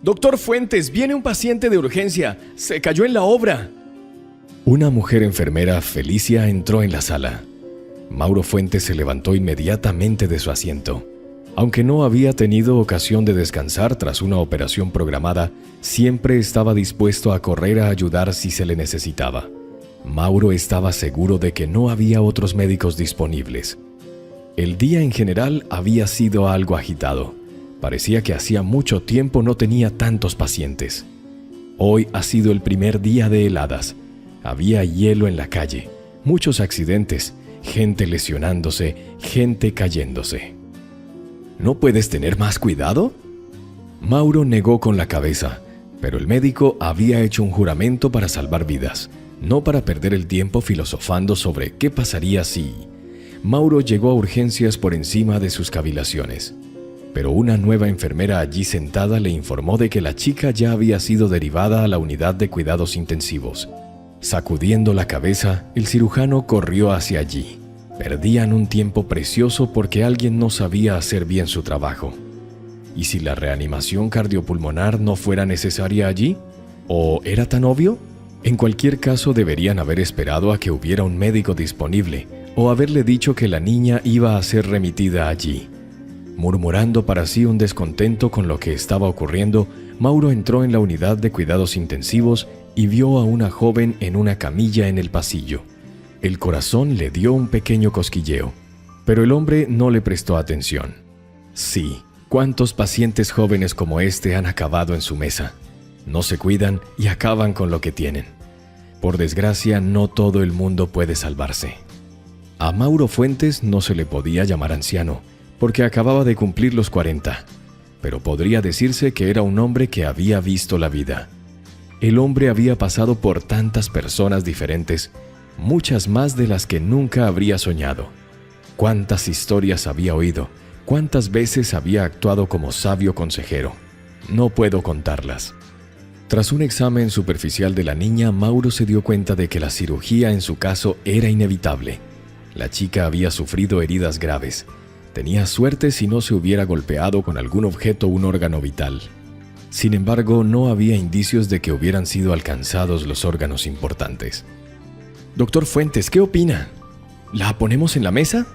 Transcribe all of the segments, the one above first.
«Doctor Fuentes, viene un paciente de urgencia. Se cayó en la obra». Una mujer enfermera, Felicia, entró en la sala. Mauro Fuentes se levantó inmediatamente de su asiento. Aunque no había tenido ocasión de descansar tras una operación programada, siempre estaba dispuesto a correr a ayudar si se le necesitaba. Mauro estaba seguro de que no había otros médicos disponibles. El día en general había sido algo agitado. Parecía que hacía mucho tiempo no tenía tantos pacientes. Hoy ha sido el primer día de heladas. Había hielo en la calle, muchos accidentes, gente lesionándose, gente cayéndose. ¿No puedes tener más cuidado? Mauro negó con la cabeza, pero el médico había hecho un juramento para salvar vidas, no para perder el tiempo filosofando sobre qué pasaría si... Mauro llegó a urgencias por encima de sus cavilaciones, pero una nueva enfermera allí sentada le informó de que la chica ya había sido derivada a la unidad de cuidados intensivos. Sacudiendo la cabeza, el cirujano corrió hacia allí. Perdían un tiempo precioso porque alguien no sabía hacer bien su trabajo. ¿Y si la reanimación cardiopulmonar no fuera necesaria allí? ¿O era tan obvio? En cualquier caso, deberían haber esperado a que hubiera un médico disponible o haberle dicho que la niña iba a ser remitida allí. Murmurando para sí un descontento con lo que estaba ocurriendo, Mauro entró en la unidad de cuidados intensivos y vio a una joven en una camilla en el pasillo. El corazón le dio un pequeño cosquilleo, pero el hombre no le prestó atención. Sí, ¿cuántos pacientes jóvenes como este han acabado en su mesa? No se cuidan y acaban con lo que tienen. Por desgracia, no todo el mundo puede salvarse. A Mauro Fuentes no se le podía llamar anciano, porque acababa de cumplir los 40, pero podría decirse que era un hombre que había visto la vida. El hombre había pasado por tantas personas diferentes, muchas más de las que nunca habría soñado. Cuántas historias había oído, cuántas veces había actuado como sabio consejero. No puedo contarlas. Tras un examen superficial de la niña, Mauro se dio cuenta de que la cirugía en su caso era inevitable. La chica había sufrido heridas graves. Tenía suerte si no se hubiera golpeado con algún objeto o un órgano vital. Sin embargo, no había indicios de que hubieran sido alcanzados los órganos importantes. «Doctor Fuentes, ¿qué opina? ¿La ponemos en la mesa?»,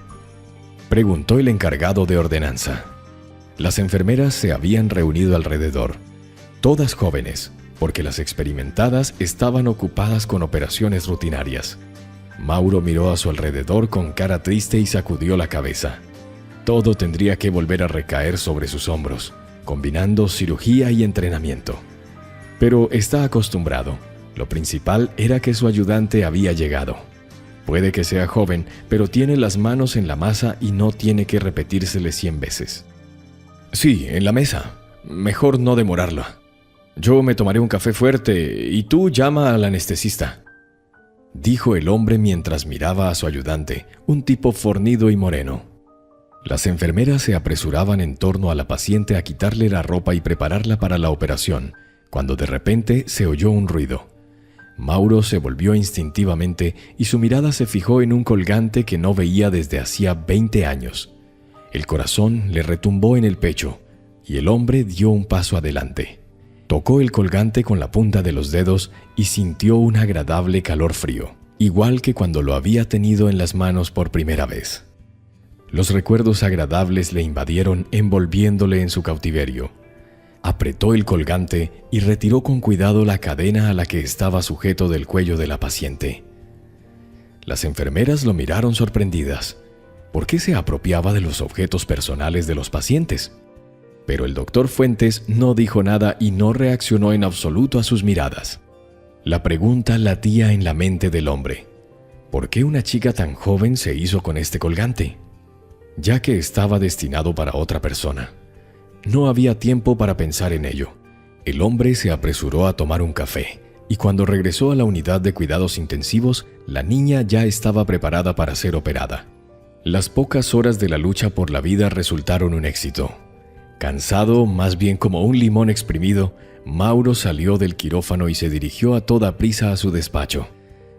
preguntó el encargado de ordenanza. Las enfermeras se habían reunido alrededor, todas jóvenes, porque las experimentadas estaban ocupadas con operaciones rutinarias. Mauro miró a su alrededor con cara triste y sacudió la cabeza. Todo tendría que volver a recaer sobre sus hombros, combinando cirugía y entrenamiento. Pero está acostumbrado. Lo principal era que su ayudante había llegado. Puede que sea joven, pero tiene las manos en la masa y no tiene que repetírsele 100 veces. «Sí, en la mesa. Mejor no demorarlo. Yo me tomaré un café fuerte y tú llama al anestesista», dijo el hombre mientras miraba a su ayudante, un tipo fornido y moreno. Las enfermeras se apresuraban en torno a la paciente a quitarle la ropa y prepararla para la operación, cuando de repente se oyó un ruido. Mauro se volvió instintivamente y su mirada se fijó en un colgante que no veía desde hacía 20 años. El corazón le retumbó en el pecho y el hombre dio un paso adelante. Tocó el colgante con la punta de los dedos y sintió un agradable calor frío, igual que cuando lo había tenido en las manos por primera vez. Los recuerdos agradables le invadieron, envolviéndole en su cautiverio. Apretó el colgante y retiró con cuidado la cadena a la que estaba sujeto del cuello de la paciente. Las enfermeras lo miraron sorprendidas. ¿Por qué se apropiaba de los objetos personales de los pacientes? Pero el doctor Fuentes no dijo nada y no reaccionó en absoluto a sus miradas. La pregunta latía en la mente del hombre. ¿Por qué una chica tan joven se hizo con este colgante? Ya que estaba destinado para otra persona. No había tiempo para pensar en ello. El hombre se apresuró a tomar un café, y cuando regresó a la unidad de cuidados intensivos, la niña ya estaba preparada para ser operada. Las pocas horas de la lucha por la vida resultaron un éxito. Cansado, más bien como un limón exprimido, Mauro salió del quirófano y se dirigió a toda prisa a su despacho.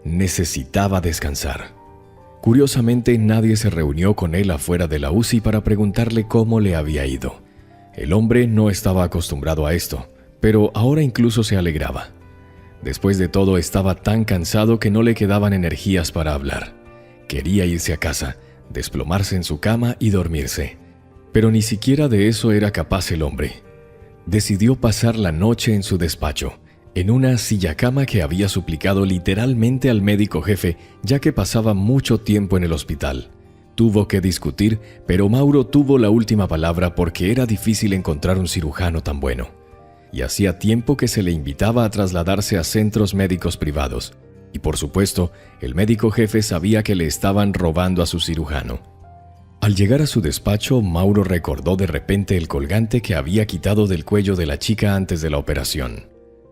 Necesitaba descansar. Curiosamente, nadie se reunió con él afuera de la UCI para preguntarle cómo le había ido. El hombre no estaba acostumbrado a esto, pero ahora incluso se alegraba. Después de todo, estaba tan cansado que no le quedaban energías para hablar. Quería irse a casa, desplomarse en su cama y dormirse. Pero ni siquiera de eso era capaz el hombre. Decidió pasar la noche en su despacho, en una silla-cama que había suplicado literalmente al médico jefe, ya que pasaba mucho tiempo en el hospital. Tuvo que discutir, pero Mauro tuvo la última palabra porque era difícil encontrar un cirujano tan bueno. Y hacía tiempo que se le invitaba a trasladarse a centros médicos privados. Y por supuesto, el médico jefe sabía que le estaban robando a su cirujano. Al llegar a su despacho, Mauro recordó de repente el colgante que había quitado del cuello de la chica antes de la operación.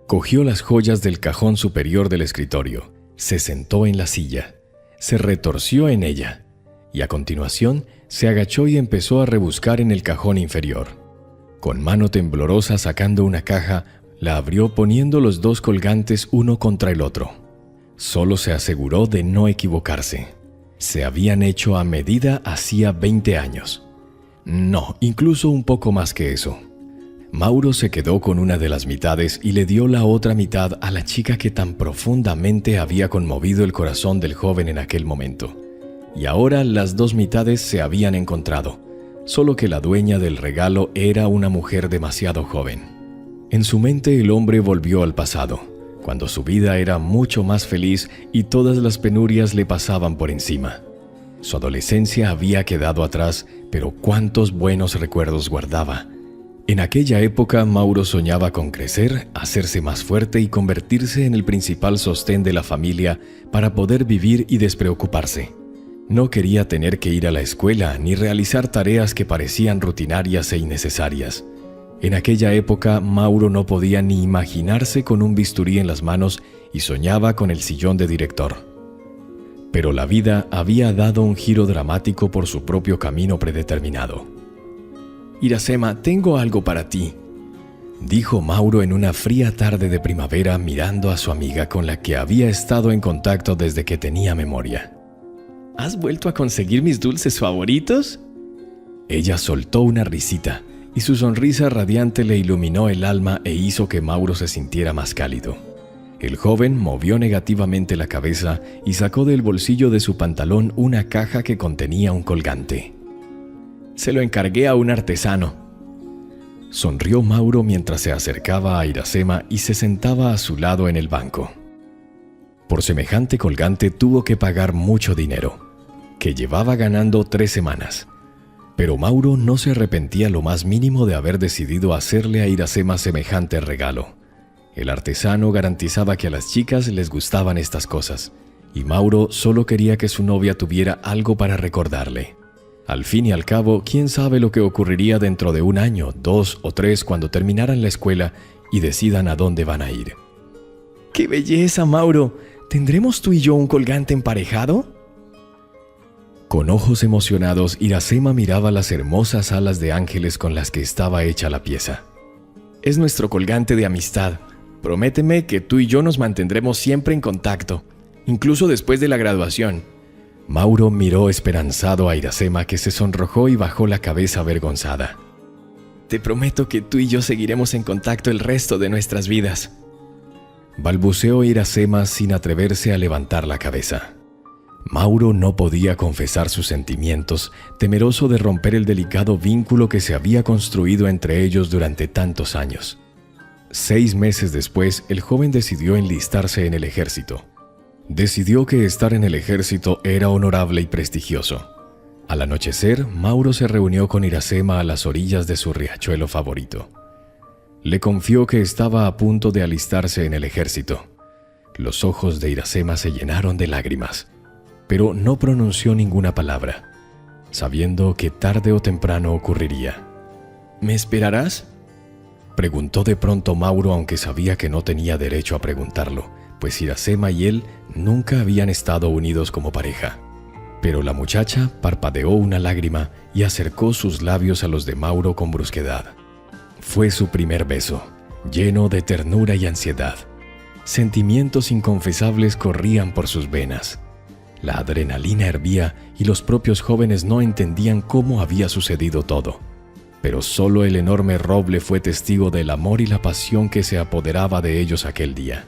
Cogió las joyas del cajón superior del escritorio, se sentó en la silla, se retorció en ella y a continuación se agachó y empezó a rebuscar en el cajón inferior. Con mano temblorosa sacando una caja, la abrió poniendo los dos colgantes uno contra el otro. Solo se aseguró de no equivocarse. Se habían hecho a medida hacía 20 años. No, incluso un poco más que eso. Mauro se quedó con una de las mitades y le dio la otra mitad a la chica que tan profundamente había conmovido el corazón del joven en aquel momento. Y ahora las dos mitades se habían encontrado, solo que la dueña del regalo era una mujer demasiado joven. En su mente el hombre volvió al pasado, cuando su vida era mucho más feliz y todas las penurias le pasaban por encima. Su adolescencia había quedado atrás, pero cuántos buenos recuerdos guardaba. En aquella época Mauro soñaba con crecer, hacerse más fuerte y convertirse en el principal sostén de la familia para poder vivir y despreocuparse. No quería tener que ir a la escuela ni realizar tareas que parecían rutinarias e innecesarias. En aquella época, Mauro no podía ni imaginarse con un bisturí en las manos y soñaba con el sillón de director. Pero la vida había dado un giro dramático por su propio camino predeterminado. «Iracema, tengo algo para ti», dijo Mauro en una fría tarde de primavera mirando a su amiga con la que había estado en contacto desde que tenía memoria. «¿Has vuelto a conseguir mis dulces favoritos?». Ella soltó una risita y su sonrisa radiante le iluminó el alma e hizo que Mauro se sintiera más cálido. El joven movió negativamente la cabeza y sacó del bolsillo de su pantalón una caja que contenía un colgante. «Se lo encargué a un artesano», sonrió Mauro mientras se acercaba a Iracema y se sentaba a su lado en el banco. Por semejante colgante tuvo que pagar mucho dinero, que llevaba ganando 3 semanas. Pero Mauro no se arrepentía lo más mínimo de haber decidido hacerle a Iracema semejante regalo. El artesano garantizaba que a las chicas les gustaban estas cosas, y Mauro solo quería que su novia tuviera algo para recordarle. Al fin y al cabo, quién sabe lo que ocurriría dentro de 1 año, 2 o 3 cuando terminaran la escuela y decidan a dónde van a ir. «¡Qué belleza, Mauro! ¿Tendremos tú y yo un colgante emparejado?». Con ojos emocionados, Iracema miraba las hermosas alas de ángeles con las que estaba hecha la pieza. «Es nuestro colgante de amistad. Prométeme que tú y yo nos mantendremos siempre en contacto, incluso después de la graduación». Mauro miró esperanzado a Iracema, que se sonrojó y bajó la cabeza avergonzada. «Te prometo que tú y yo seguiremos en contacto el resto de nuestras vidas», balbuceó Iracema sin atreverse a levantar la cabeza. Mauro no podía confesar sus sentimientos, temeroso de romper el delicado vínculo que se había construido entre ellos durante tantos años. 6 meses después, el joven decidió enlistarse en el ejército. Decidió que estar en el ejército era honorable y prestigioso. Al anochecer, Mauro se reunió con Iracema a las orillas de su riachuelo favorito. Le confió que estaba a punto de alistarse en el ejército. Los ojos de Iracema se llenaron de lágrimas, pero no pronunció ninguna palabra, sabiendo que tarde o temprano ocurriría. «¿Me esperarás?», preguntó de pronto Mauro, aunque sabía que no tenía derecho a preguntarlo, pues Iracema y él nunca habían estado unidos como pareja. Pero la muchacha parpadeó una lágrima y acercó sus labios a los de Mauro con brusquedad. Fue su primer beso, lleno de ternura y ansiedad. Sentimientos inconfesables corrían por sus venas. La adrenalina hervía y los propios jóvenes no entendían cómo había sucedido todo. pero solo el enorme roble fue testigo del amor y la pasión que se apoderaba de ellos aquel día.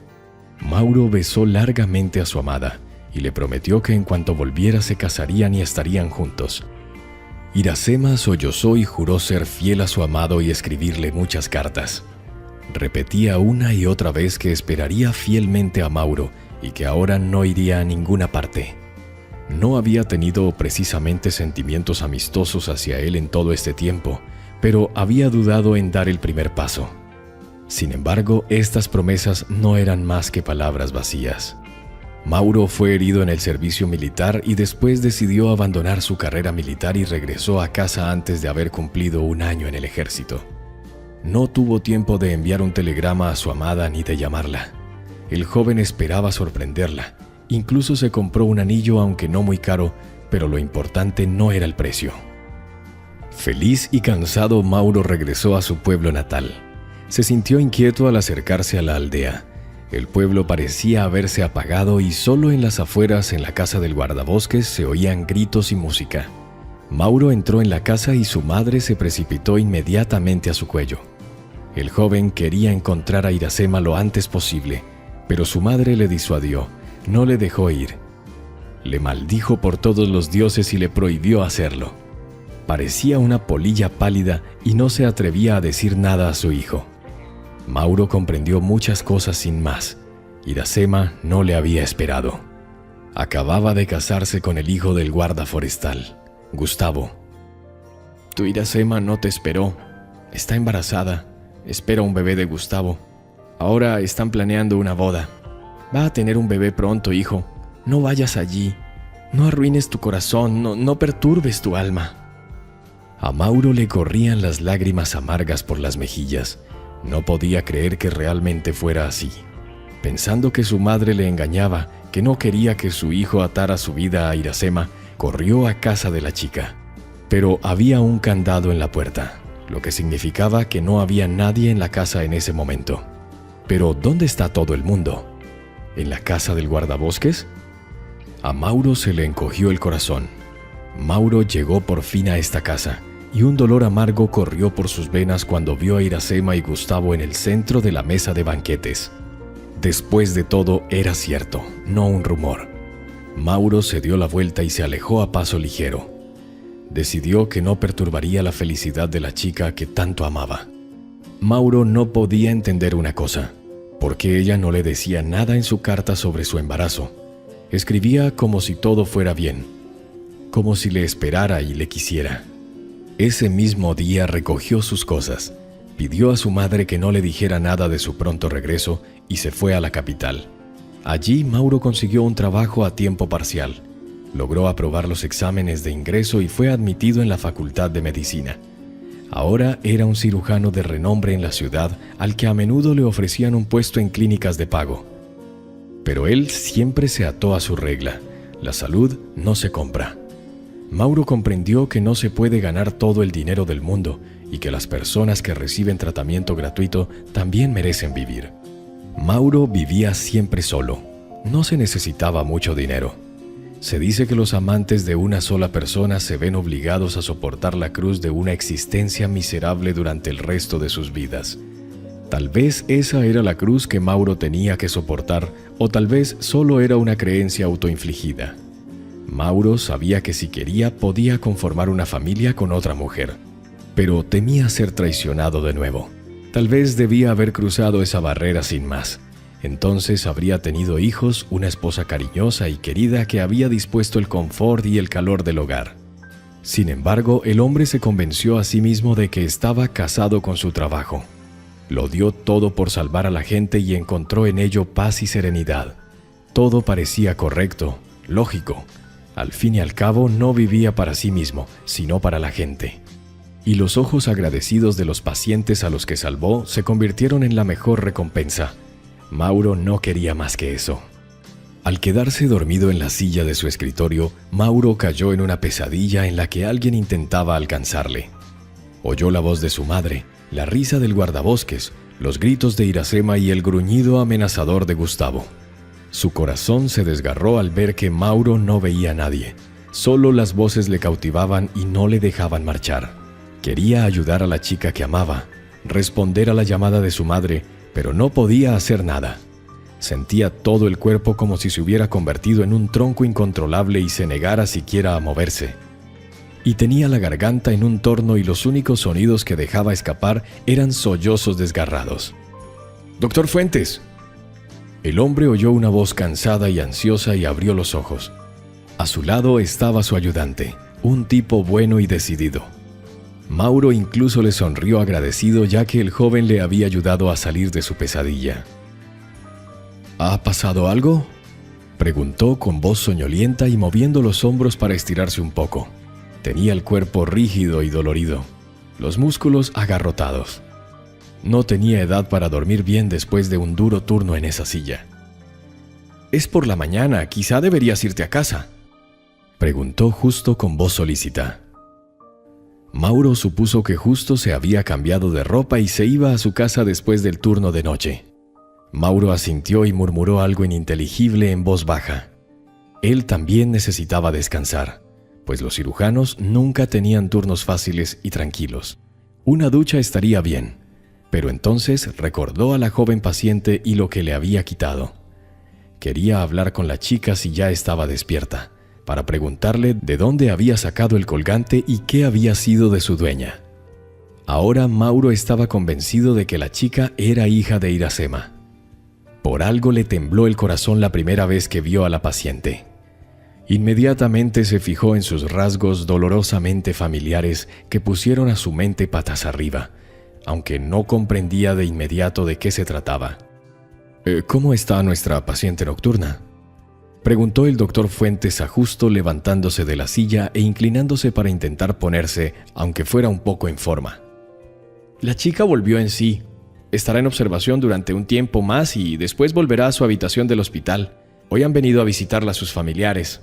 Mauro besó largamente a su amada y le prometió que en cuanto volviera se casarían y estarían juntos. Iracema sollozó y juró ser fiel a su amado y escribirle muchas cartas. Repetía una y otra vez que esperaría fielmente a Mauro y que ahora no iría a ninguna parte. No había tenido precisamente sentimientos amistosos hacia él en todo este tiempo, pero había dudado en dar el primer paso. Sin embargo, estas promesas no eran más que palabras vacías. Mauro fue herido en el servicio militar y después decidió abandonar su carrera militar y regresó a casa antes de haber cumplido 1 año en el ejército. No tuvo tiempo de enviar un telegrama a su amada ni de llamarla. El joven esperaba sorprenderla. Incluso se compró un anillo, aunque no muy caro, pero lo importante no era el precio. Feliz y cansado, Mauro regresó a su pueblo natal. Se sintió inquieto al acercarse a la aldea. El pueblo parecía haberse apagado y solo en las afueras, en la casa del guardabosques, se oían gritos y música. Mauro entró en la casa y su madre se precipitó inmediatamente a su cuello. El joven quería encontrar a Iracema lo antes posible, pero su madre le disuadió, no le dejó ir. Le maldijo por todos los dioses y le prohibió hacerlo. Parecía una polilla pálida y no se atrevía a decir nada a su hijo. Mauro comprendió muchas cosas sin más. Iracema no le había esperado. Acababa de casarse con el hijo del guarda forestal, Gustavo. Tu Iracema no te esperó. Está embarazada. Espera un bebé de Gustavo. Ahora están planeando una boda. Va a tener un bebé pronto, hijo. No vayas allí. No arruines tu corazón. No perturbes tu alma. A Mauro le corrían las lágrimas amargas por las mejillas. No podía creer que realmente fuera así. Pensando que su madre le engañaba, que no quería que su hijo atara su vida a Iracema, corrió a casa de la chica. Pero había un candado en la puerta, lo que significaba que no había nadie en la casa en ese momento. Pero ¿dónde está todo el mundo? ¿En la casa del guardabosques? A Mauro se le encogió el corazón. Mauro llegó por fin a esta casa, y un dolor amargo corrió por sus venas cuando vio a Iracema y Gustavo en el centro de la mesa de banquetes. Después de todo, era cierto, no un rumor. Mauro se dio la vuelta y se alejó a paso ligero. Decidió que no perturbaría la felicidad de la chica que tanto amaba. Mauro no podía entender una cosa: ¿por qué ella no le decía nada en su carta sobre su embarazo? Escribía como si todo fuera bien, como si le esperara y le quisiera. Ese mismo día recogió sus cosas, pidió a su madre que no le dijera nada de su pronto regreso y se fue a la capital. Allí Mauro consiguió un trabajo a tiempo parcial. Logró aprobar los exámenes de ingreso y fue admitido en la Facultad de Medicina. Ahora era un cirujano de renombre en la ciudad al que a menudo le ofrecían un puesto en clínicas de pago. Pero él siempre se ató a su regla: la salud no se compra. Mauro comprendió que no se puede ganar todo el dinero del mundo y que las personas que reciben tratamiento gratuito también merecen vivir. Mauro vivía siempre solo. No se necesitaba mucho dinero. Se dice que los amantes de una sola persona se ven obligados a soportar la cruz de una existencia miserable durante el resto de sus vidas. Tal vez esa era la cruz que Mauro tenía que soportar, o tal vez solo era una creencia autoinfligida. Mauro sabía que si quería podía conformar una familia con otra mujer, pero temía ser traicionado de nuevo. Tal vez debía haber cruzado esa barrera sin más. Entonces habría tenido hijos, una esposa cariñosa y querida que había dispuesto el confort y el calor del hogar. Sin embargo, el hombre se convenció a sí mismo de que estaba casado con su trabajo. Lo dio todo por salvar a la gente y encontró en ello paz y serenidad. Todo parecía correcto, lógico. Al fin y al cabo, no vivía para sí mismo, sino para la gente. Y los ojos agradecidos de los pacientes a los que salvó se convirtieron en la mejor recompensa. Mauro no quería más que eso. Al quedarse dormido en la silla de su escritorio, Mauro cayó en una pesadilla en la que alguien intentaba alcanzarle. Oyó la voz de su madre, la risa del guardabosques, los gritos de Iracema y el gruñido amenazador de Gustavo. Su corazón se desgarró al ver que Mauro no veía a nadie. Solo las voces le cautivaban y no le dejaban marchar. Quería ayudar a la chica que amaba, responder a la llamada de su madre, pero no podía hacer nada. Sentía todo el cuerpo como si se hubiera convertido en un tronco incontrolable y se negara siquiera a moverse. Y tenía la garganta en un torno y los únicos sonidos que dejaba escapar eran sollozos desgarrados. «¡Doctor Fuentes!». El hombre oyó una voz cansada y ansiosa y abrió los ojos. A su lado estaba su ayudante, un tipo bueno y decidido. Mauro incluso le sonrió agradecido ya que el joven le había ayudado a salir de su pesadilla. «¿Ha pasado algo?», preguntó con voz soñolienta y moviendo los hombros para estirarse un poco. Tenía el cuerpo rígido y dolorido, los músculos agarrotados. No tenía edad para dormir bien después de un duro turno en esa silla. «Es por la mañana, quizá deberías irte a casa», preguntó Justo con voz solícita. Mauro supuso que Justo se había cambiado de ropa y se iba a su casa después del turno de noche. Mauro asintió y murmuró algo ininteligible en voz baja. Él también necesitaba descansar, pues los cirujanos nunca tenían turnos fáciles y tranquilos. Una ducha estaría bien, pero entonces recordó a la joven paciente y lo que le había quitado. Quería hablar con la chica si ya estaba despierta, para preguntarle de dónde había sacado el colgante y qué había sido de su dueña. Ahora Mauro estaba convencido de que la chica era hija de Iracema. Por algo le tembló el corazón la primera vez que vio a la paciente. Inmediatamente se fijó en sus rasgos dolorosamente familiares que pusieron a su mente patas arriba, aunque no comprendía de inmediato de qué se trataba. «¿Cómo está nuestra paciente nocturna?», preguntó el doctor Fuentes a Justo levantándose de la silla e inclinándose para intentar ponerse, aunque fuera un poco en forma. «La chica volvió en sí. Estará en observación durante un tiempo más y después volverá a su habitación del hospital. Hoy han venido a visitarla sus familiares».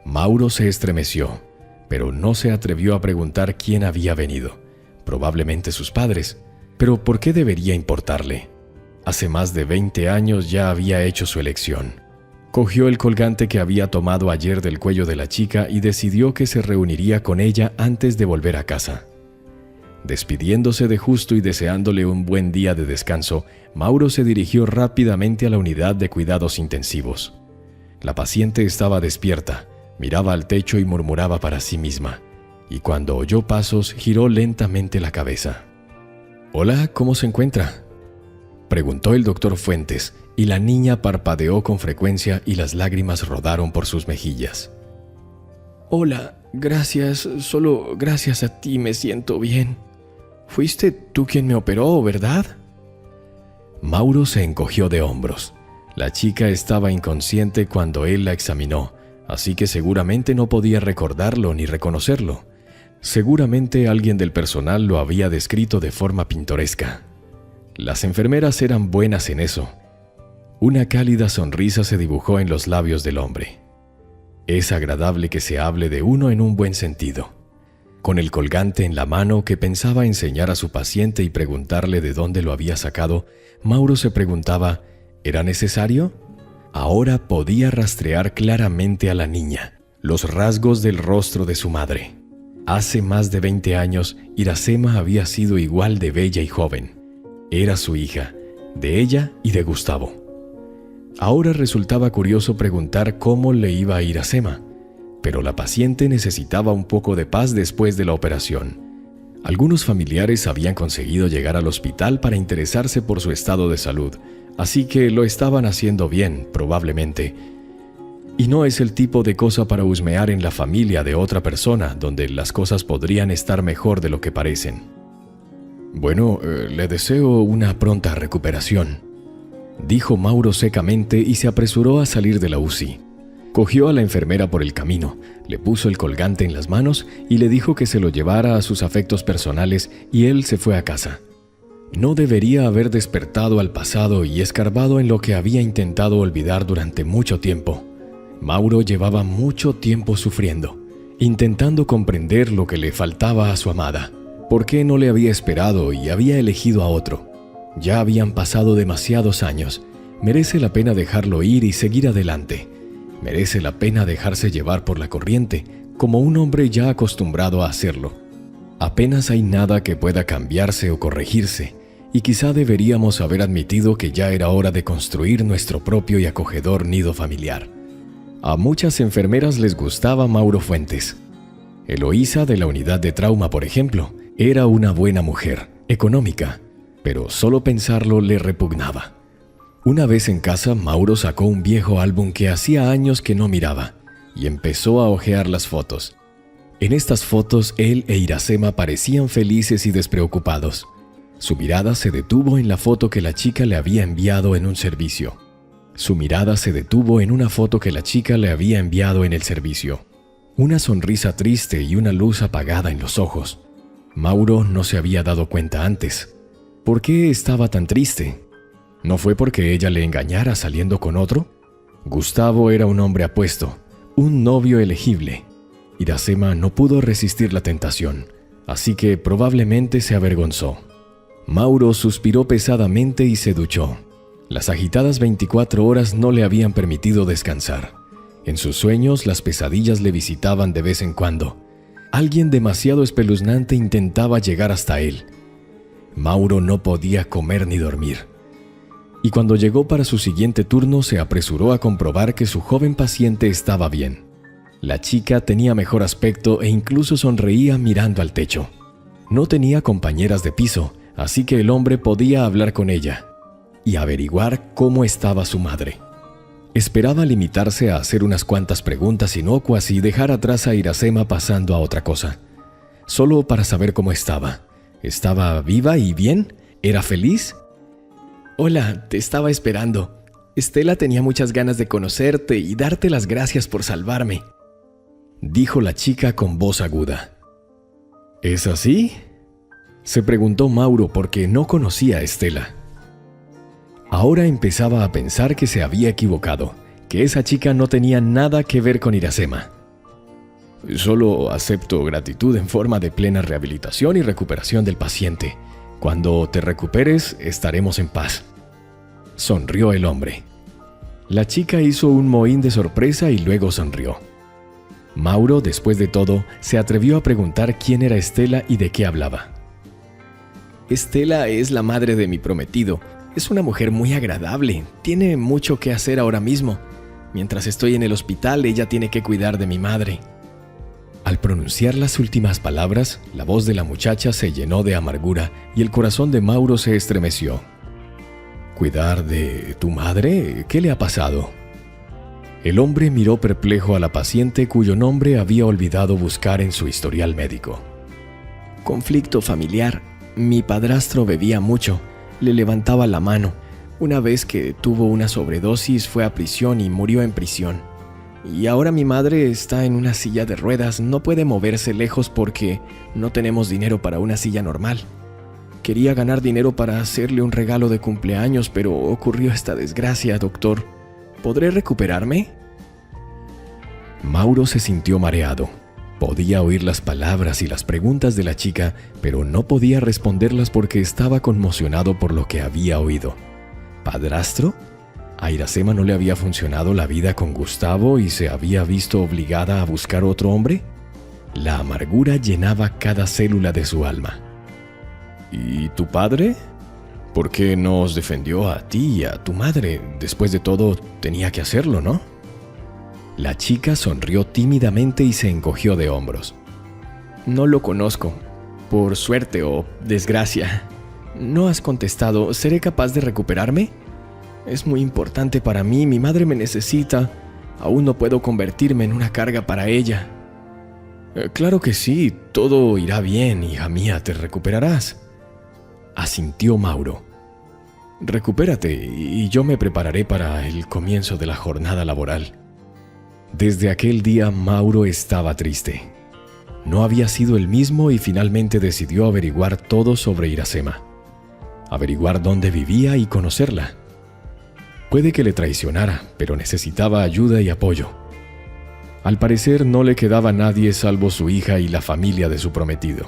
Mauro se estremeció, pero no se atrevió a preguntar quién había venido. Probablemente sus padres, pero ¿por qué debería importarle? Hace más de 20 años ya había hecho su elección. Cogió el colgante que había tomado ayer del cuello de la chica y decidió que se reuniría con ella antes de volver a casa. Despidiéndose de Justo y deseándole un buen día de descanso, Mauro se dirigió rápidamente a la unidad de cuidados intensivos. La paciente estaba despierta, miraba al techo y murmuraba para sí misma, y cuando oyó pasos giró lentamente la cabeza. «Hola, ¿cómo se encuentra?», preguntó el doctor Fuentes, y la niña parpadeó con frecuencia y las lágrimas rodaron por sus mejillas. «Hola, gracias, solo gracias a ti me siento bien. Fuiste tú quien me operó, ¿verdad?». Mauro se encogió de hombros. La chica estaba inconsciente cuando él la examinó, así que seguramente no podía recordarlo ni reconocerlo. Seguramente alguien del personal lo había descrito de forma pintoresca. Las enfermeras eran buenas en eso. Una cálida sonrisa se dibujó en los labios del hombre. Es agradable que se hable de uno en un buen sentido. Con el colgante en la mano que pensaba enseñar a su paciente y preguntarle de dónde lo había sacado, Mauro se preguntaba, ¿era necesario? Ahora podía rastrear claramente a la niña, los rasgos del rostro de su madre. Hace más de 20 años, Iracema había sido igual de bella y joven. Era su hija, de ella y de Gustavo. Ahora resultaba curioso preguntar cómo le iba a Iracema, pero la paciente necesitaba un poco de paz después de la operación. Algunos familiares habían conseguido llegar al hospital para interesarse por su estado de salud, así que lo estaban haciendo bien, probablemente. Y no es el tipo de cosa para husmear en la familia de otra persona, donde las cosas podrían estar mejor de lo que parecen. «Bueno, le deseo una pronta recuperación», dijo Mauro secamente y se apresuró a salir de la UCI. Cogió a la enfermera por el camino, le puso el colgante en las manos y le dijo que se lo llevara a sus afectos personales y él se fue a casa. No debería haber despertado al pasado y escarbado en lo que había intentado olvidar durante mucho tiempo. Mauro llevaba mucho tiempo sufriendo, intentando comprender lo que le faltaba a su amada. ¿Por qué no le había esperado y había elegido a otro? Ya habían pasado demasiados años. Merece la pena dejarlo ir y seguir adelante. Merece la pena dejarse llevar por la corriente, como un hombre ya acostumbrado a hacerlo. Apenas hay nada que pueda cambiarse o corregirse, y quizá deberíamos haber admitido que ya era hora de construir nuestro propio y acogedor nido familiar. A muchas enfermeras les gustaba Mauro Fuentes. Eloísa, de la unidad de trauma, por ejemplo, era una buena mujer, económica, pero solo pensarlo le repugnaba. Una vez en casa, Mauro sacó un viejo álbum que hacía años que no miraba y empezó a hojear las fotos. En estas fotos, él e Iracema parecían felices y despreocupados. Su mirada se detuvo en la foto que la chica le había enviado en un servicio. Su mirada se detuvo en una foto que la chica le había enviado en el servicio. Una sonrisa triste y una luz apagada en los ojos. Mauro no se había dado cuenta antes. ¿Por qué estaba tan triste? ¿No fue porque ella le engañara saliendo con otro? Gustavo era un hombre apuesto, un novio elegible. Iracema no pudo resistir la tentación, así que probablemente se avergonzó. Mauro suspiró pesadamente y se duchó. Las agitadas 24 horas no le habían permitido descansar. En sus sueños, las pesadillas le visitaban de vez en cuando. Alguien demasiado espeluznante intentaba llegar hasta él. Mauro no podía comer ni dormir. Y cuando llegó para su siguiente turno, se apresuró a comprobar que su joven paciente estaba bien. La chica tenía mejor aspecto e incluso sonreía mirando al techo. No tenía compañeras de piso, así que el hombre podía hablar con ella y averiguar cómo estaba su madre. Esperaba limitarse a hacer unas cuantas preguntas inocuas y dejar atrás a Iracema pasando a otra cosa. Solo para saber cómo estaba. ¿Estaba viva y bien? ¿Era feliz? Hola, te estaba esperando. Estela tenía muchas ganas de conocerte y darte las gracias por salvarme, dijo la chica con voz aguda. ¿Es así?, se preguntó Mauro porque no conocía a Estela. Ahora empezaba a pensar que se había equivocado, que esa chica no tenía nada que ver con Iracema. Solo acepto gratitud en forma de plena rehabilitación y recuperación del paciente. Cuando te recuperes, estaremos en paz. Sonrió el hombre. La chica hizo un mohín de sorpresa y luego sonrió. Mauro, después de todo, se atrevió a preguntar quién era Estela y de qué hablaba. Estela es la madre de mi prometido. Es una mujer muy agradable. Tiene mucho que hacer ahora mismo. Mientras estoy en el hospital, ella tiene que cuidar de mi madre. Al pronunciar las últimas palabras, la voz de la muchacha se llenó de amargura y el corazón de Mauro se estremeció. ¿Cuidar de tu madre? ¿Qué le ha pasado? El hombre miró perplejo a la paciente cuyo nombre había olvidado buscar en su historial médico. Conflicto familiar. Mi padrastro bebía mucho. Le levantaba la mano. Una vez que tuvo una sobredosis fue a prisión y murió en prisión. Y ahora mi madre está en una silla de ruedas. No puede moverse lejos porque no tenemos dinero para una silla normal. Quería ganar dinero para hacerle un regalo de cumpleaños, pero ocurrió esta desgracia, doctor. ¿Podré recuperarme? Mauro se sintió mareado. Podía oír las palabras y las preguntas de la chica, pero no podía responderlas porque estaba conmocionado por lo que había oído. ¿Padrastro? ¿A Iracema no le había funcionado la vida con Gustavo y se había visto obligada a buscar otro hombre? La amargura llenaba cada célula de su alma. ¿Y tu padre? ¿Por qué no os defendió a ti y a tu madre? Después de todo, tenía que hacerlo, ¿no? La chica sonrió tímidamente y se encogió de hombros. No lo conozco, por suerte o desgracia. No has contestado. ¿Seré capaz de recuperarme? Es muy importante para mí. Mi madre me necesita. Aún no puedo convertirme en una carga para ella. Claro que sí. Todo irá bien, hija mía. Te recuperarás. Asintió Mauro. Recupérate y yo me prepararé para el comienzo de la jornada laboral. Desde aquel día Mauro estaba triste. No había sido el mismo y finalmente decidió averiguar todo sobre Iracema. Averiguar dónde vivía y conocerla. Puede que le traicionara, pero necesitaba ayuda y apoyo. Al parecer no le quedaba nadie salvo su hija y la familia de su prometido.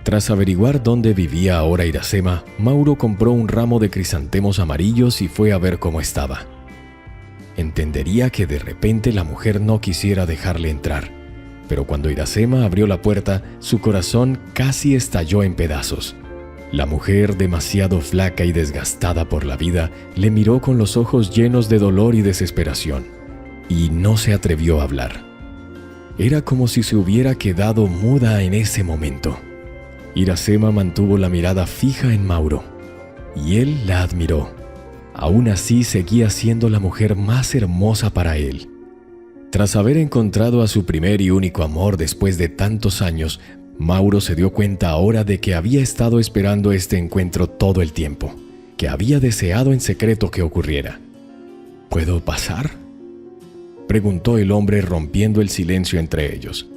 Tras averiguar dónde vivía ahora Iracema, Mauro compró un ramo de crisantemos amarillos y fue a ver cómo estaba. Entendería que de repente la mujer no quisiera dejarle entrar, pero cuando Iracema abrió la puerta, su corazón casi estalló en pedazos. La mujer, demasiado flaca y desgastada por la vida, le miró con los ojos llenos de dolor y desesperación, y no se atrevió a hablar. Era como si se hubiera quedado muda en ese momento. Iracema mantuvo la mirada fija en Mauro, y él la admiró. Aún así seguía siendo la mujer más hermosa para él. Tras haber encontrado a su primer y único amor después de tantos años, Mauro se dio cuenta ahora de que había estado esperando este encuentro todo el tiempo, que había deseado en secreto que ocurriera. ¿Puedo pasar?, preguntó el hombre rompiendo el silencio entre ellos.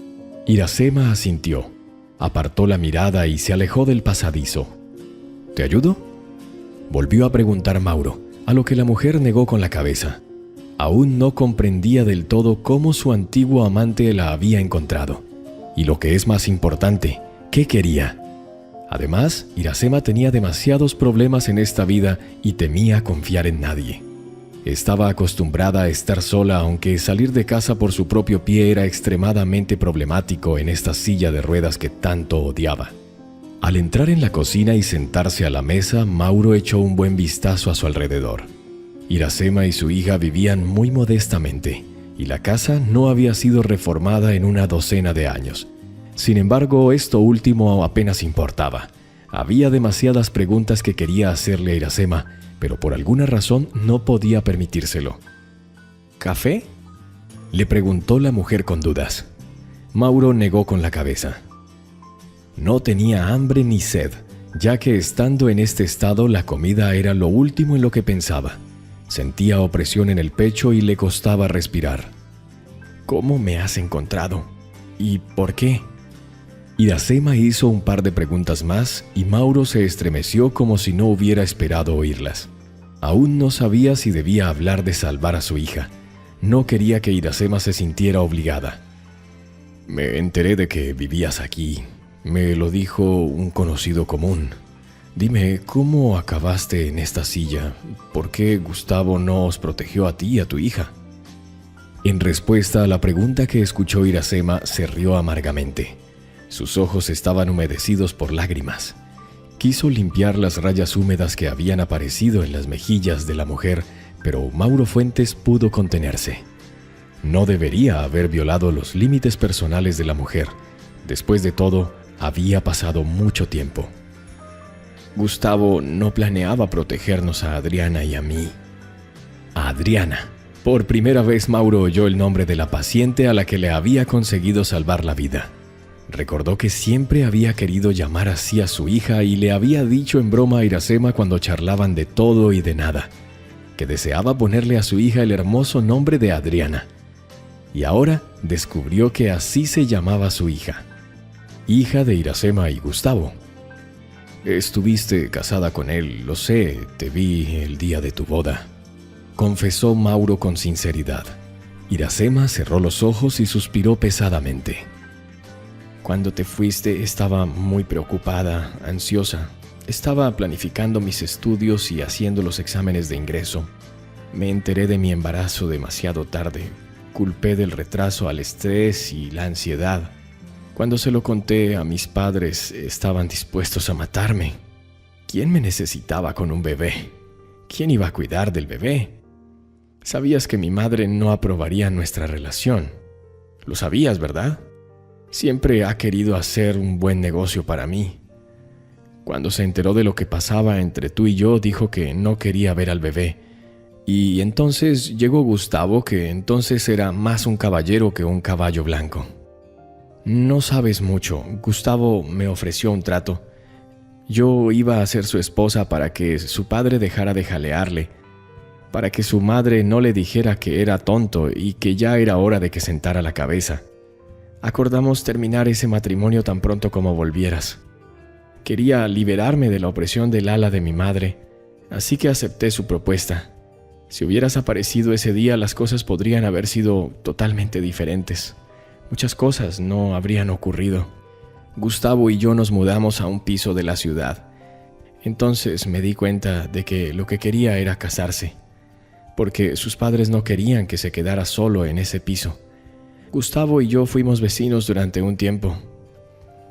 Iracema asintió, apartó la mirada y se alejó del pasadizo. ¿Te ayudo?, volvió a preguntar Mauro, a lo que la mujer negó con la cabeza. Aún no comprendía del todo cómo su antiguo amante la había encontrado. Y lo que es más importante, ¿qué quería? Además, Iracema tenía demasiados problemas en esta vida y temía confiar en nadie. Estaba acostumbrada a estar sola, aunque salir de casa por su propio pie era extremadamente problemático en esta silla de ruedas que tanto odiaba. Al entrar en la cocina y sentarse a la mesa, Mauro echó un buen vistazo a su alrededor. Iracema y su hija vivían muy modestamente, y la casa no había sido reformada en una docena de años. Sin embargo, esto último apenas importaba. Había demasiadas preguntas que quería hacerle a Iracema, pero por alguna razón no podía permitírselo. ¿Café?, le preguntó la mujer con dudas. Mauro negó con la cabeza. No tenía hambre ni sed, ya que estando en este estado la comida era lo último en lo que pensaba. Sentía opresión en el pecho y le costaba respirar. ¿Cómo me has encontrado? ¿Y por qué? Iracema hizo un par de preguntas más y Mauro se estremeció como si no hubiera esperado oírlas. Aún no sabía si debía hablar de salvar a su hija. No quería que Iracema se sintiera obligada. Me enteré de que vivías aquí. Me lo dijo un conocido común. Dime, ¿cómo acabaste en esta silla? ¿Por qué Gustavo no os protegió a ti y a tu hija? En respuesta a la pregunta que escuchó Iracema, se rió amargamente. Sus ojos estaban humedecidos por lágrimas. Quiso limpiar las rayas húmedas que habían aparecido en las mejillas de la mujer, pero Mauro Fuentes pudo contenerse. No debería haber violado los límites personales de la mujer. Después de todo, había pasado mucho tiempo. Gustavo no planeaba protegernos a Adriana y a mí. A Adriana. Por primera vez Mauro oyó el nombre de la paciente a la que le había conseguido salvar la vida. Recordó que siempre había querido llamar así a su hija y le había dicho en broma a Iracema cuando charlaban de todo y de nada, que deseaba ponerle a su hija el hermoso nombre de Adriana. Y ahora descubrió que así se llamaba su hija. Hija de Iracema y Gustavo. Estuviste casada con él, lo sé, te vi el día de tu boda, confesó Mauro con sinceridad. Iracema cerró los ojos y suspiró pesadamente. Cuando te fuiste estaba muy preocupada, ansiosa. Estaba planificando mis estudios y haciendo los exámenes de ingreso. Me enteré de mi embarazo demasiado tarde. Culpé del retraso al estrés y la ansiedad. Cuando se lo conté a mis padres, estaban dispuestos a matarme. ¿Quién me necesitaba con un bebé? ¿Quién iba a cuidar del bebé? Sabías que mi madre no aprobaría nuestra relación. Lo sabías, ¿verdad? Siempre ha querido hacer un buen negocio para mí. Cuando se enteró de lo que pasaba entre tú y yo, dijo que no quería ver al bebé. Y entonces llegó Gustavo, que entonces era más un caballero que un caballo blanco. No sabes mucho. Gustavo me ofreció un trato. Yo iba a ser su esposa para que su padre dejara de jalearle, para que su madre no le dijera que era tonto y que ya era hora de que sentara la cabeza. Acordamos terminar ese matrimonio tan pronto como volvieras. Quería liberarme de la opresión del ala de mi madre, así que acepté su propuesta. Si hubieras aparecido ese día, las cosas podrían haber sido totalmente diferentes. Muchas cosas no habrían ocurrido. Gustavo y yo nos mudamos a un piso de la ciudad. Entonces me di cuenta de que lo que quería era casarse, porque sus padres no querían que se quedara solo en ese piso. Gustavo y yo fuimos vecinos durante un tiempo.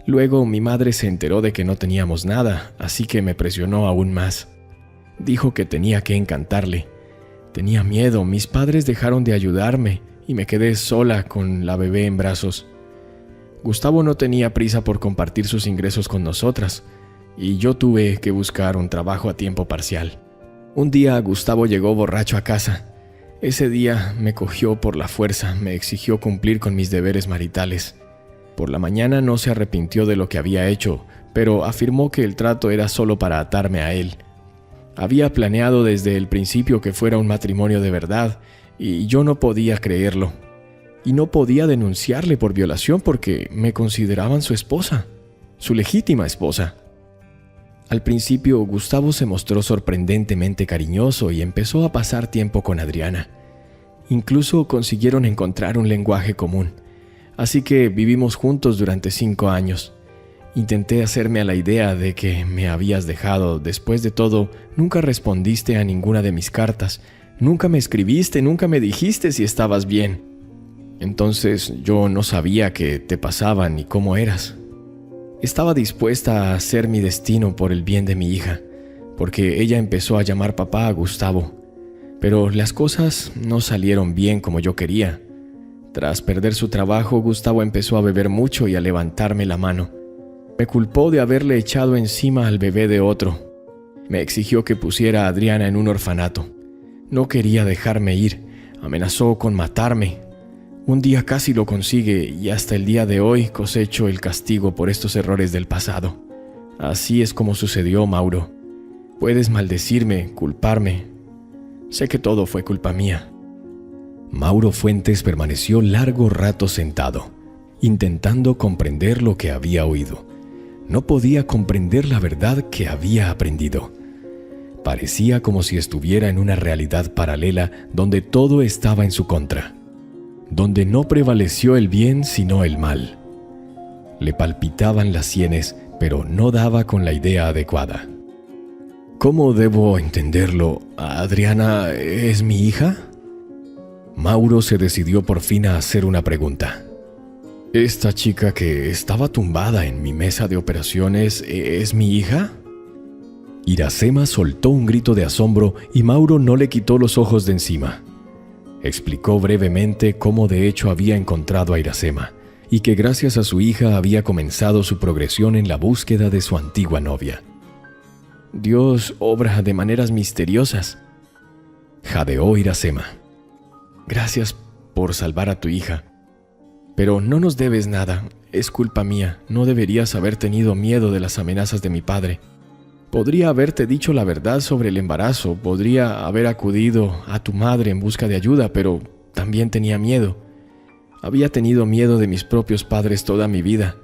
Luego mi madre se enteró de que no teníamos nada, así que me presionó aún más. Dijo que tenía que encantarle. Tenía miedo, mis padres dejaron de ayudarme y me quedé sola con la bebé en brazos. Gustavo no tenía prisa por compartir sus ingresos con nosotras, y yo tuve que buscar un trabajo a tiempo parcial. Un día Gustavo llegó borracho a casa. Ese día me cogió por la fuerza, me exigió cumplir con mis deberes maritales. Por la mañana no se arrepintió de lo que había hecho, pero afirmó que el trato era solo para atarme a él. Había planeado desde el principio que fuera un matrimonio de verdad, y yo no podía creerlo. Y no podía denunciarle por violación porque me consideraban su esposa, su legítima esposa. Al principio, Gustavo se mostró sorprendentemente cariñoso y empezó a pasar tiempo con Adriana. Incluso consiguieron encontrar un lenguaje común. Así que vivimos juntos durante 5 años. Intenté hacerme a la idea de que me habías dejado. Después de todo, nunca respondiste a ninguna de mis cartas. Nunca me escribiste, nunca me dijiste si estabas bien. Entonces yo no sabía qué te pasaba ni cómo eras. Estaba dispuesta a hacer mi destino por el bien de mi hija, porque ella empezó a llamar papá a Gustavo. Pero las cosas no salieron bien como yo quería. Tras perder su trabajo, Gustavo empezó a beber mucho y a levantarme la mano. Me culpó de haberle echado encima al bebé de otro. Me exigió que pusiera a Adriana en un orfanato. No quería dejarme ir. Amenazó con matarme. Un día casi lo consigue y hasta el día de hoy cosecho el castigo por estos errores del pasado. Así es como sucedió, Mauro. Puedes maldecirme, culparme. Sé que todo fue culpa mía. Mauro Fuentes permaneció largo rato sentado, intentando comprender lo que había oído. No podía comprender la verdad que había aprendido. Parecía como si estuviera en una realidad paralela donde todo estaba en su contra, donde no prevaleció el bien sino el mal. Le palpitaban las sienes, pero no daba con la idea adecuada. ¿Cómo debo entenderlo? ¿Adriana es mi hija? Mauro se decidió por fin a hacer una pregunta. ¿Esta chica que estaba tumbada en mi mesa de operaciones es mi hija? Iracema soltó un grito de asombro y Mauro no le quitó los ojos de encima. Explicó brevemente cómo de hecho había encontrado a Iracema y que gracias a su hija había comenzado su progresión en la búsqueda de su antigua novia. Dios obra de maneras misteriosas, jadeó Iracema. Gracias por salvar a tu hija. Pero no nos debes nada, es culpa mía, no deberías haber tenido miedo de las amenazas de mi padre. Podría haberte dicho la verdad sobre el embarazo, podría haber acudido a tu madre en busca de ayuda, pero también tenía miedo. Había tenido miedo de mis propios padres toda mi vida,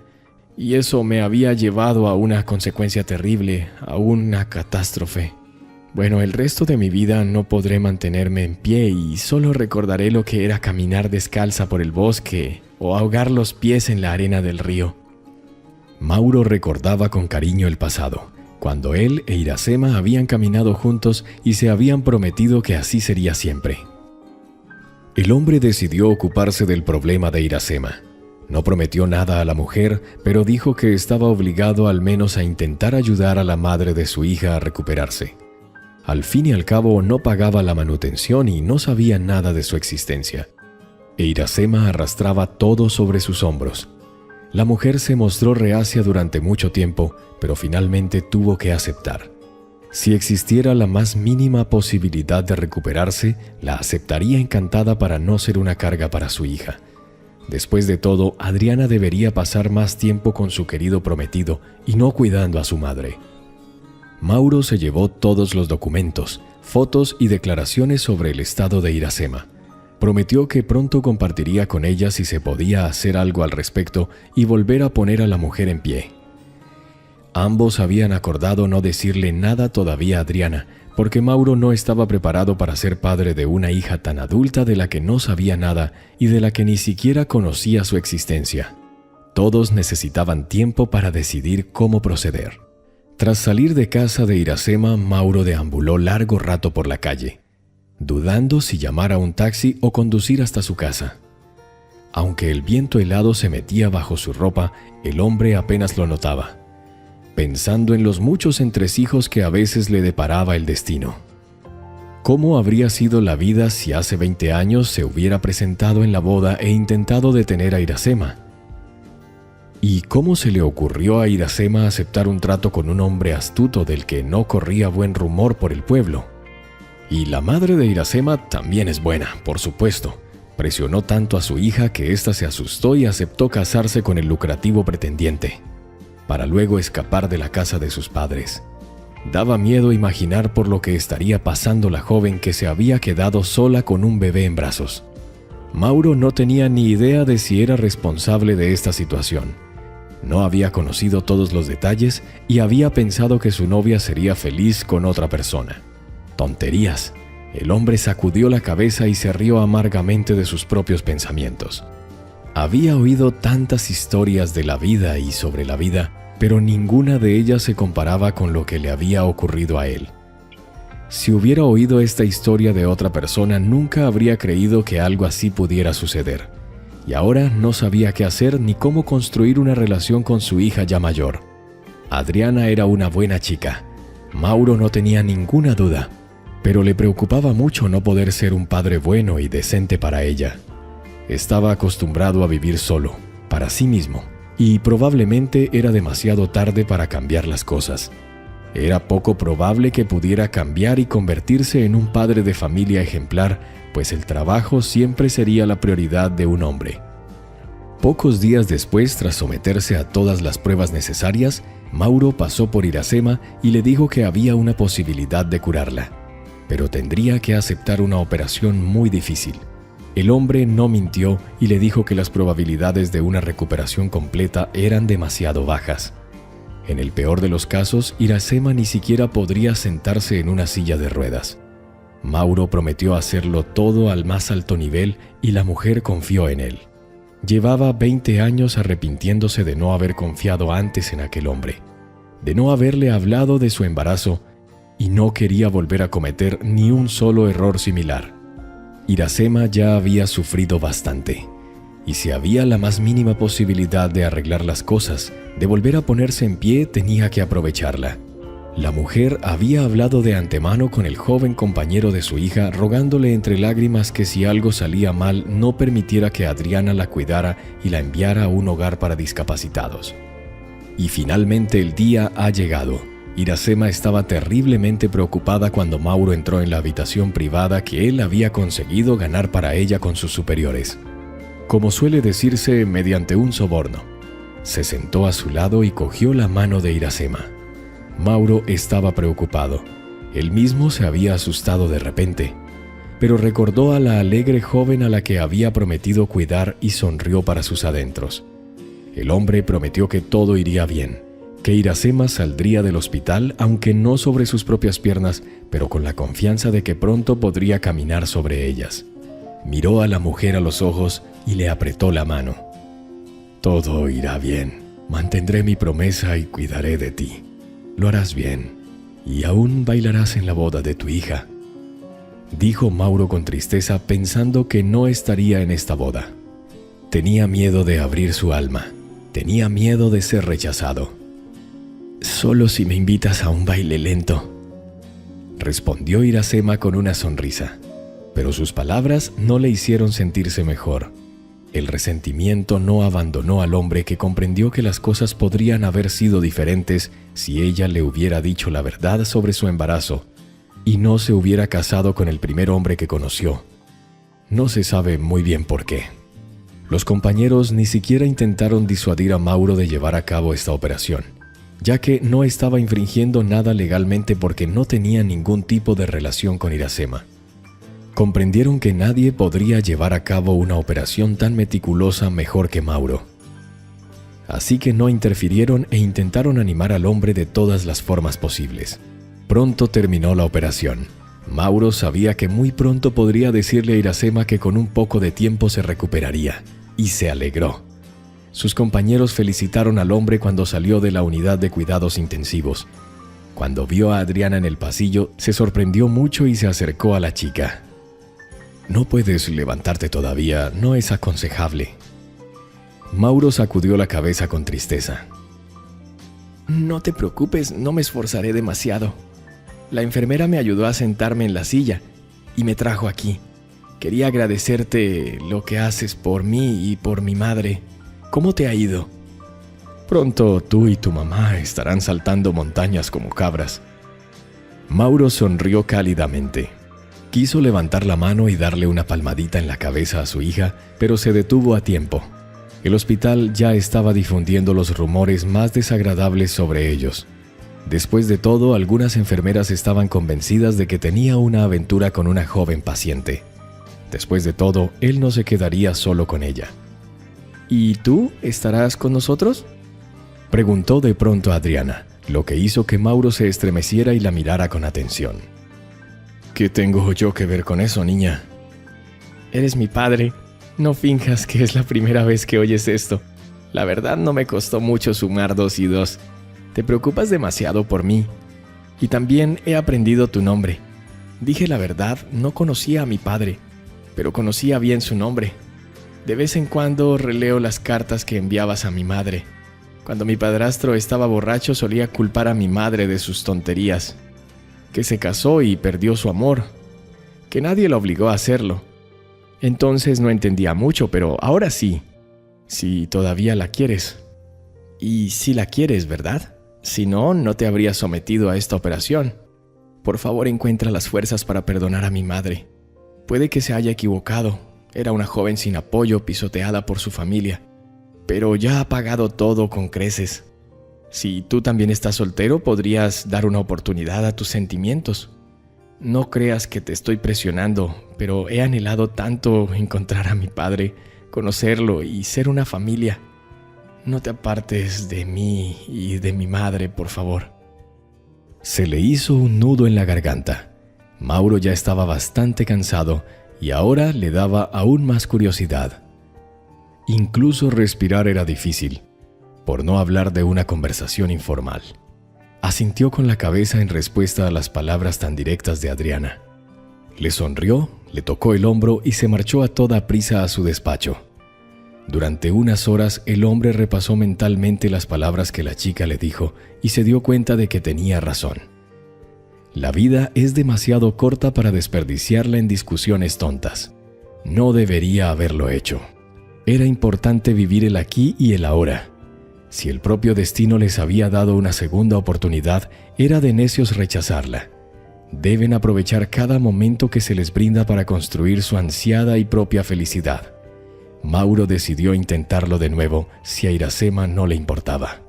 y eso me había llevado a una consecuencia terrible, a una catástrofe. Bueno, el resto de mi vida no podré mantenerme en pie y solo recordaré lo que era caminar descalza por el bosque o ahogar los pies en la arena del río. Mauro recordaba con cariño el pasado, cuando él e Iracema habían caminado juntos y se habían prometido que así sería siempre. El hombre decidió ocuparse del problema de Iracema. No prometió nada a la mujer, pero dijo que estaba obligado al menos a intentar ayudar a la madre de su hija a recuperarse. Al fin y al cabo no pagaba la manutención y no sabía nada de su existencia. E Iracema arrastraba todo sobre sus hombros. La mujer se mostró reacia durante mucho tiempo, pero finalmente tuvo que aceptar. Si existiera la más mínima posibilidad de recuperarse, la aceptaría encantada para no ser una carga para su hija. Después de todo, Adriana debería pasar más tiempo con su querido prometido y no cuidando a su madre. Mauro se llevó todos los documentos, fotos y declaraciones sobre el estado de Iracema. Prometió que pronto compartiría con ella si se podía hacer algo al respecto y volver a poner a la mujer en pie. Ambos habían acordado no decirle nada todavía a Adriana, porque Mauro no estaba preparado para ser padre de una hija tan adulta de la que no sabía nada y de la que ni siquiera conocía su existencia. Todos necesitaban tiempo para decidir cómo proceder. Tras salir de casa de Iracema, Mauro deambuló largo rato por la calle, dudando si llamar a un taxi o conducir hasta su casa. Aunque el viento helado se metía bajo su ropa, el hombre apenas lo notaba, pensando en los muchos entresijos que a veces le deparaba el destino. ¿Cómo habría sido la vida si hace 20 años se hubiera presentado en la boda e intentado detener a Iracema? ¿Y cómo se le ocurrió a Iracema aceptar un trato con un hombre astuto del que no corría buen rumor por el pueblo? Y la madre de Iracema también es buena, por supuesto. Presionó tanto a su hija que ésta se asustó y aceptó casarse con el lucrativo pretendiente, para luego escapar de la casa de sus padres. Daba miedo imaginar por lo que estaría pasando la joven que se había quedado sola con un bebé en brazos. Mauro no tenía ni idea de si era responsable de esta situación. No había conocido todos los detalles y había pensado que su novia sería feliz con otra persona. Tonterías. El hombre sacudió la cabeza y se rió amargamente de sus propios pensamientos. Había oído tantas historias de la vida y sobre la vida, pero ninguna de ellas se comparaba con lo que le había ocurrido a él. Si hubiera oído esta historia de otra persona, nunca habría creído que algo así pudiera suceder. Y ahora no sabía qué hacer ni cómo construir una relación con su hija ya mayor. Adriana era una buena chica. Mauro no tenía ninguna duda, pero le preocupaba mucho no poder ser un padre bueno y decente para ella. Estaba acostumbrado a vivir solo, para sí mismo, y probablemente era demasiado tarde para cambiar las cosas. Era poco probable que pudiera cambiar y convertirse en un padre de familia ejemplar, pues el trabajo siempre sería la prioridad de un hombre. Pocos días después, tras someterse a todas las pruebas necesarias, Mauro pasó por Iracema y le dijo que había una posibilidad de curarla, pero tendría que aceptar una operación muy difícil. El hombre no mintió y le dijo que las probabilidades de una recuperación completa eran demasiado bajas. En el peor de los casos, Iracema ni siquiera podría sentarse en una silla de ruedas. Mauro prometió hacerlo todo al más alto nivel y la mujer confió en él. Llevaba 20 años arrepintiéndose de no haber confiado antes en aquel hombre, de no haberle hablado de su embarazo, y no quería volver a cometer ni un solo error similar. Iracema ya había sufrido bastante, y si había la más mínima posibilidad de arreglar las cosas, de volver a ponerse en pie, tenía que aprovecharla. La mujer había hablado de antemano con el joven compañero de su hija, rogándole entre lágrimas que si algo salía mal no permitiera que Adriana la cuidara y la enviara a un hogar para discapacitados. Y finalmente el día ha llegado. Iracema estaba terriblemente preocupada cuando Mauro entró en la habitación privada que él había conseguido ganar para ella con sus superiores. Como suele decirse, mediante un soborno. Se sentó a su lado y cogió la mano de Iracema. Mauro estaba preocupado. Él mismo se había asustado de repente, pero recordó a la alegre joven a la que había prometido cuidar y sonrió para sus adentros. El hombre prometió que todo iría bien, que Iracema saldría del hospital, aunque no sobre sus propias piernas, pero con la confianza de que pronto podría caminar sobre ellas. Miró a la mujer a los ojos y le apretó la mano. «Todo irá bien. Mantendré mi promesa y cuidaré de ti. Lo harás bien, y aún bailarás en la boda de tu hija», dijo Mauro con tristeza, pensando que no estaría en esta boda. Tenía miedo de abrir su alma, tenía miedo de ser rechazado. «Solo si me invitas a un baile lento», respondió Iracema con una sonrisa, pero sus palabras no le hicieron sentirse mejor. El resentimiento no abandonó al hombre, que comprendió que las cosas podrían haber sido diferentes si ella le hubiera dicho la verdad sobre su embarazo y no se hubiera casado con el primer hombre que conoció. No se sabe muy bien por qué. Los compañeros ni siquiera intentaron disuadir a Mauro de llevar a cabo esta operación, ya que no estaba infringiendo nada legalmente porque no tenía ningún tipo de relación con Iracema. Comprendieron que nadie podría llevar a cabo una operación tan meticulosa mejor que Mauro. Así que no interfirieron e intentaron animar al hombre de todas las formas posibles. Pronto terminó la operación. Mauro sabía que muy pronto podría decirle a Iracema que con un poco de tiempo se recuperaría, y se alegró. Sus compañeros felicitaron al hombre cuando salió de la unidad de cuidados intensivos. Cuando vio a Adriana en el pasillo, se sorprendió mucho y se acercó a la chica. No puedes levantarte todavía, no es aconsejable. Mauro sacudió la cabeza con tristeza. No te preocupes, no me esforzaré demasiado. La enfermera me ayudó a sentarme en la silla y me trajo aquí. Quería agradecerte lo que haces por mí y por mi madre. ¿Cómo te ha ido? Pronto tú y tu mamá estarán saltando montañas como cabras. Mauro sonrió cálidamente. Quiso levantar la mano y darle una palmadita en la cabeza a su hija, pero se detuvo a tiempo. El hospital ya estaba difundiendo los rumores más desagradables sobre ellos. Después de todo, algunas enfermeras estaban convencidas de que tenía una aventura con una joven paciente. Después de todo, él no se quedaría solo con ella. ¿Y tú estarás con nosotros?, preguntó de pronto Adriana, lo que hizo que Mauro se estremeciera y la mirara con atención. ¿Qué tengo yo que ver con eso, niña? Eres mi padre. No finjas que es la primera vez que oyes esto. La verdad no me costó mucho sumar 2 y 2. Te preocupas demasiado por mí. Y también he aprendido tu nombre. Dije la verdad, no conocía a mi padre, pero conocía bien su nombre. De vez en cuando releo las cartas que enviabas a mi madre. Cuando mi padrastro estaba borracho solía culpar a mi madre de sus tonterías. Que se casó y perdió su amor. Que nadie la obligó a hacerlo. Entonces no entendía mucho, pero ahora sí. Si todavía la quieres. Y si la quieres, ¿verdad? Si no, no te habrías sometido a esta operación. Por favor, encuentra las fuerzas para perdonar a mi madre. Puede que se haya equivocado. Era una joven sin apoyo, pisoteada por su familia. Pero ya ha pagado todo con creces. Si tú también estás soltero, podrías dar una oportunidad a tus sentimientos. No creas que te estoy presionando, pero he anhelado tanto encontrar a mi padre, conocerlo y ser una familia. No te apartes de mí y de mi madre, por favor. Se le hizo un nudo en la garganta. Mauro ya estaba bastante cansado y ahora le daba aún más curiosidad. Incluso respirar era difícil, por no hablar de una conversación informal. Asintió con la cabeza en respuesta a las palabras tan directas de Adriana. Le sonrió, le tocó el hombro y se marchó a toda prisa a su despacho. Durante unas horas el hombre repasó mentalmente las palabras que la chica le dijo y se dio cuenta de que tenía razón. La vida es demasiado corta para desperdiciarla en discusiones tontas. No debería haberlo hecho. Era importante vivir el aquí y el ahora. Si el propio destino les había dado una segunda oportunidad, era de necios rechazarla. Deben aprovechar cada momento que se les brinda para construir su ansiada y propia felicidad. Mauro decidió intentarlo de nuevo si a Iracema no le importaba.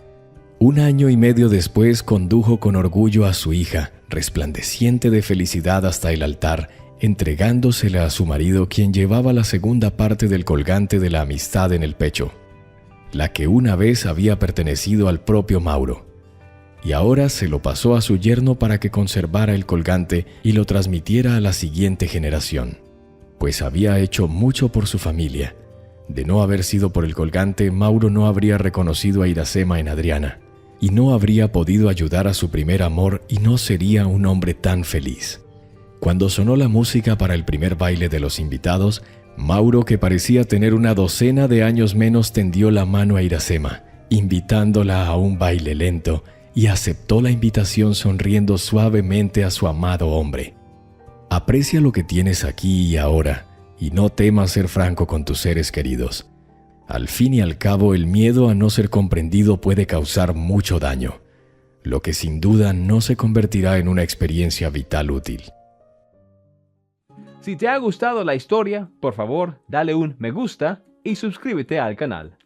1 año y medio después condujo con orgullo a su hija, resplandeciente de felicidad hasta el altar, entregándosela a su marido, quien llevaba la segunda parte del colgante de la amistad en el pecho, la que una vez había pertenecido al propio Mauro, y ahora se lo pasó a su yerno para que conservara el colgante y lo transmitiera a la siguiente generación, pues había hecho mucho por su familia. De no haber sido por el colgante, Mauro no habría reconocido a Iracema en Adriana, y no habría podido ayudar a su primer amor y no sería un hombre tan feliz. Cuando sonó la música para el primer baile de los invitados, Mauro, que parecía tener una docena de años menos, tendió la mano a Iracema, invitándola a un baile lento, y aceptó la invitación sonriendo suavemente a su amado hombre. Aprecia lo que tienes aquí y ahora, y no temas ser franco con tus seres queridos. Al fin y al cabo, el miedo a no ser comprendido puede causar mucho daño, lo que sin duda no se convertirá en una experiencia vital útil. Si te ha gustado la historia, por favor, dale un me gusta y suscríbete al canal.